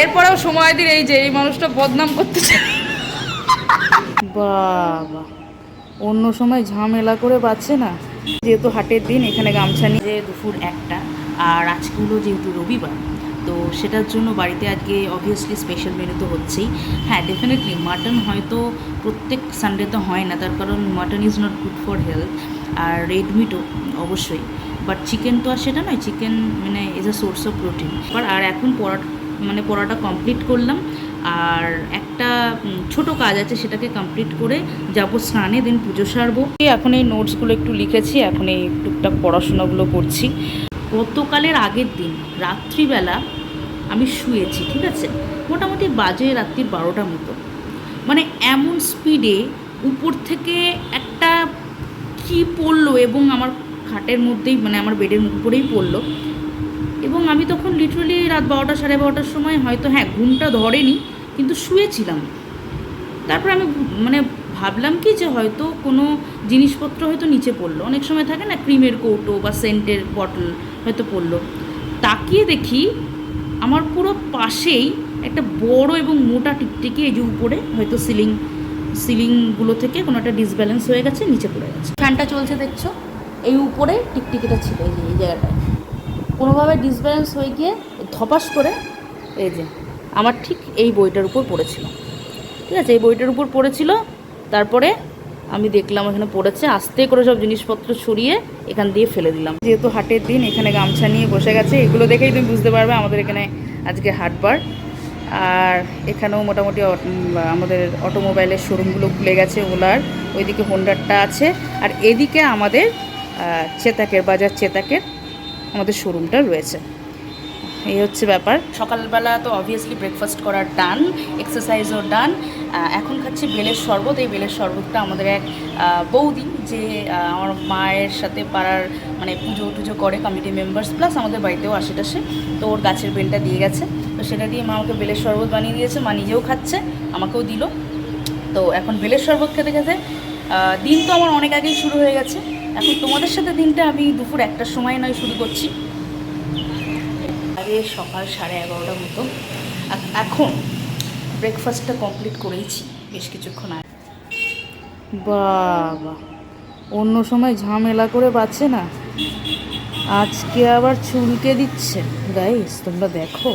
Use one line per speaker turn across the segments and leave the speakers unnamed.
এরপরেও সময় দিন, এই যে এই মানুষটা বদনাম করতে চায়। বাবা, অন্য সময় ঝামেলা করে পাচ্ছে না। যেহেতু হাটের দিন, এখানে গামছা নিয়ে দুপুর 1টা, আর আজকে হলো যেহেতু রবিবার, তো সেটার জন্য বাড়িতে আজকে অবভিয়াসলি স্পেশাল মেনু তো হচ্ছেই। হ্যাঁ, ডেফিনেটলি মাটন হয়তো প্রত্যেক সানডে তো হয় না, তার কারণ mutton is not good for health, আর রেড মিটও অবশ্যই, বাট চিকেন তো আর সেটা নয়, চিকেন মানে is a source of protein. আর এখন পড়াটা কমপ্লিট করলাম, আর একটা ছোট কাজ আছে, সেটাকে কমপ্লিট করে যাবো স্নানে, দেন পুজো সারবো। এখন এই নোটসগুলো একটু লিখেছি, এখন এই টুকটাক পড়াশোনাগুলো করছি। গতকালের আগের দিন রাত্রিবেলা আমি শুয়েছি, ঠিক আছে, মোটামুটি বাজে রাত্রির 12টার মতো। মানে এমন স্পিডে উপর থেকে একটা কি পড়লো এবং আমার খাটের মধ্যেই, মানে আমার বেডের উপরেই পড়লো, এবং আমি তখন লিটারালি রাত 12টা সাড়ে 12টার সময়, হয়তো হ্যাঁ ঘুমটা ধরেনি, কিন্তু শুয়েছিলাম। তারপর আমি মানে ভাবলাম কি যে হয়তো কোনো জিনিসপত্র হয়তো নিচে পড়লো, অনেক সময় থাকে না ক্রিমের কৌটো বা সেন্টের বটল হয়তো পড়লো। তাকিয়ে দেখি আমার পুরো পাশেই একটা বড় এবং মোটা টিকটিকি, এই যে উপরে হয়তো সিলিংগুলো থেকে কোনো একটা ডিসব্যালেন্স হয়ে গেছে, নিচে পড়ে গেছে। ফ্যানটা চলছে দেখছো, এই উপরে টিকটিকিটা ছিল, এই যে এই জায়গাটায় কোনোভাবে ডিসব্যালেন্স হয়ে গিয়ে ধপাস করে এই যে আমার ঠিক এই বইটার উপর পড়েছিল, ঠিক আছে, এই বইটার উপর পড়েছিল। তারপরে আমি দেখলাম এখানে পড়েছে, আস্তে করে সব জিনিসপত্র ছড়িয়ে এখান দিয়ে ফেলে দিলাম। যেহেতু হাটের দিন, এখানে গামছা নিয়ে বসে গেছে, এগুলো দেখেই তুমি বুঝতে পারবে আমাদের এখানে আজকে হাটবার। আর এখানেও মোটামুটি আমাদের অটোমোবাইলের শোরুমগুলো খুলে গেছে, ওলার ওইদিকে হোন্ডারটা আছে, আর এদিকে আমাদের চেতাকের বাজার, চেতাকের আমাদের শোরুমটা রয়েছে। এই হচ্ছে ব্যাপার। সকালবেলা তো অবভিয়াসলি ব্রেকফাস্ট করার ডান, এক্সারসাইজও ডান। এখন খাচ্ছি বেলের শরবত। এই বেলের শরবতটা আমাদের এক বৌদি, যে আমার মায়ের সাথে পাড়ার মানে পুজো টুজো করে, কমিটি মেম্বার্স প্লাস আমাদের বাড়িতেও আসে টাসে, তো ওর গাছের বেলটা দিয়ে গেছে, তো সেটা দিয়ে মা আমাকে বেলের শরবত বানিয়ে দিয়েছে, মা নিজেও খাচ্ছে, আমাকেও দিল। তো এখন বেলের শরবত খেতে খেতে দিন তো আমার অনেক আগেই শুরু হয়ে গেছে। এখন তোমাদের সাথে দিনটা আমি দুপুর 1টার সময় নয় শুরু করছি, আগে সকাল 11:30টার মতো। এখন ব্রেকফাস্টটা কমপ্লিট করেইছি বেশ কিছুক্ষণ আগে। বাবা, অন্য সময় ঝামেলা করে পাচ্ছে না, আজকে আবার চুলকে দিচ্ছে। গাইস তোমরা দেখো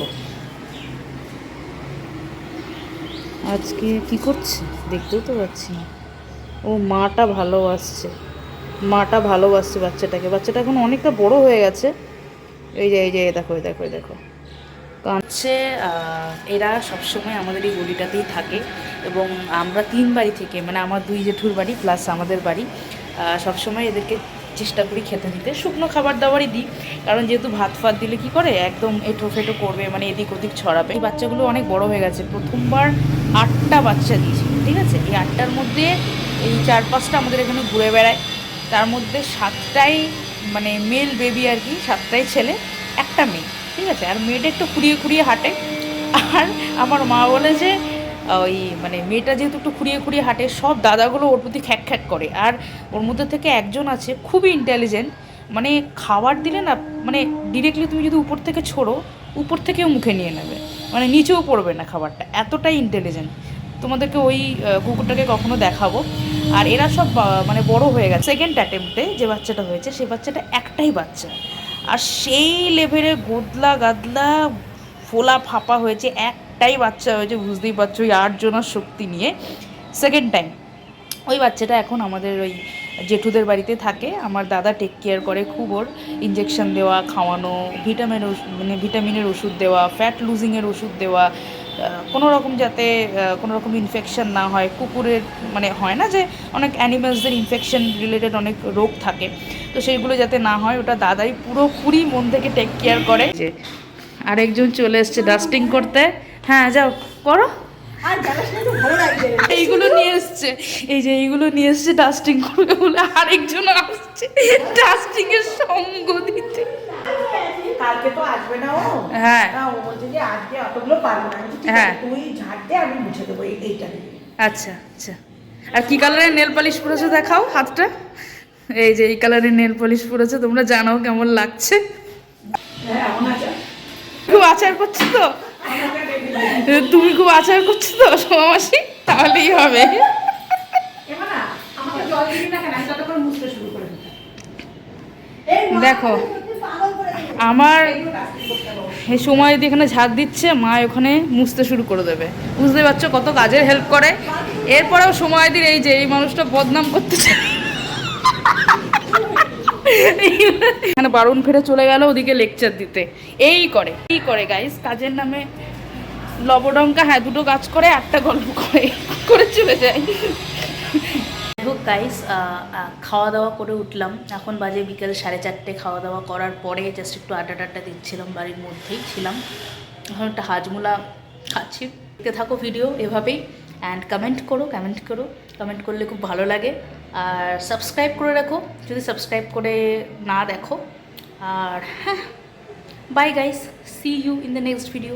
আজকে কি করছে, দেখতেও তো পাচ্ছি না। ও মাটা ভালোবাসছে বাচ্চাটাকে। বাচ্চাটা এখন অনেকটা বড় হয়ে গেছে। এই যে দেখো দেখো দেখো কাঁদছে। এরা সবসময় আমাদের এই গলিটাতেই থাকে, এবং আমরা 3 বাড়ি থেকে, মানে আমার 2 জেঠুর বাড়ি প্লাস আমাদের বাড়ি, সবসময় এদেরকে চেষ্টা করি খেতে দিতে। শুকনো খাবার দাবারই দিই, কারণ যেহেতু ভাত ফাত দিলে কি করে একদম এঁটো ফেটো করবে, মানে এদিক ওদিক ছড়াবে। এই বাচ্চাগুলো অনেক বড় হয়ে গেছে, প্রথমবার 8টা বাচ্চা দিয়েছি, ঠিক আছে। এই 8টার মধ্যে এই 4-5টা আমাদের এখানে ঘুরে বেড়ায়, তার মধ্যে 7টাই মানে মেল বেবি আর কি, 7টাই ছেলে, একটা মেয়ে, ঠিক আছে। আর মেয়েটা একটু খুঁড়িয়ে খুঁড়িয়ে হাঁটে, আর আমার মা বলে যে ওই মানে মেয়েটা যেহেতু একটু খুঁড়িয়ে খুঁড়িয়ে হাঁটে, সব দাদাগুলো ওর প্রতি খ্যাক খ্যাক করে। আর ওর মধ্যে থেকে একজন আছে খুবই ইন্টেলিজেন্ট, মানে খাবার দিলে না, মানে ডিরেক্টলি তুমি যদি উপর থেকে ছোড়ো, উপর থেকেও মুখে নিয়ে নেবে, মানে নিচেও পড়বে না খাবারটা, এতটাই ইন্টেলিজেন্ট। তোমাদেরকে ওই কুকুরটাকে কখনো দেখাবো। আর এরা সব মানে বড় হয়ে গেছে। সেকেন্ড অ্যাটেম্পটে যে বাচ্চাটা হয়েছে, সেই বাচ্চাটা একটাই বাচ্চা, আর সেই লেভেলে গোদলা গাদলা ফোলা ফাঁপা হয়েছে, একটাই বাচ্চা হয়েছে, বুঝতেই পারছো, ওই 8 জনের শক্তি নিয়ে। সেকেন্ড টাইম ওই বাচ্চাটা এখন আমাদের ওই জেঠুদের বাড়িতে থাকে, আমার দাদা টেক কেয়ার করে খুব, ওর ইঞ্জেকশন দেওয়া, খাওয়ানো, ভিটামিনের ওষুধ দেওয়া, ফ্যাট লুজিংয়ের ওষুধ দেওয়া, কোনো রকম যাতে কোনো রকম ইনফেকশন না হয়। কুকুরের মানে হয় না যে অনেক অ্যানিমালসদের ইনফেকশন রিলেটেড অনেক রোগ থাকে, তো সেইগুলো যাতে না হয়, ওটা দাদাই পুরোপুরি মন থেকে টেক কেয়ার করে। যে আরেকজন চলে এসছে ডাস্টিং করতে, হ্যাঁ যাও করো। এইগুলো নিয়ে এসছে, এই যে এইগুলো নিয়ে এসছে ডাস্টিং করবে বলে, আরেকজন আসছে ডাস্টিং এর সঙ্গ দিতে।
কালকে তো আসবে না ও,
হ্যাঁ
ও বলছে যে আজকে অতগুলো পারবো না,
হ্যাঁ
তুই ঝাড় দে, আমি মুছে দেবো এইটা।
আচ্ছা আচ্ছা। আর কি কালারের নেল পলিশ পরেছে দেখাও হাতটা। এই যে এই কালারের নেল পলিশ পরেছে, তোমরা জানাও কেমন লাগছে।
হ্যাঁ,
খুব আচার করছে তো। তুমি খুব আচার করছো তো সোমা মাসি, তাহলেই হবে।
এবার না আমাকে জল দিবি না কেন, আমি ততক্ষণ মুছতে শুরু করে দিতাম।
দেখো আমার এই সময় দিয়ে এখানে ঝাড় দিচ্ছে, মা ওখানে মুছতে শুরু করে দেবে। বুঝতে পারছো কত কাজের হেল্প করে। এরপরেও সময় দিয়ে এই যে এই মানুষটা বদনাম করতে চায়, এখানে বারণ ফেরে চলে গেল ওদিকে লেকচার দিতে। এই করে গাইস, কাজের নামে লবডঙ্কা, হ্যাঁ দুটো কাজ করে একটা গল্প করে চলে যায়। গাইস খাওয়া দাওয়া করে উঠলাম, এখন বাজে বিকেল 4:30। খাওয়া দাওয়া করার পরে জাস্ট একটু আড্ডা দিচ্ছিলাম, বাড়ির মধ্যেই ছিলাম। এখন একটা হাজমোলা খাচ্ছি। দেখতে থাকো ভিডিও এভাবেই, অ্যান্ড কমেন্ট করলে খুব ভালো লাগে। আর সাবস্ক্রাইব করে রাখো যদি সাবস্ক্রাইব করে না দেখো। আর হ্যাঁ, bye guys, see you in the next video.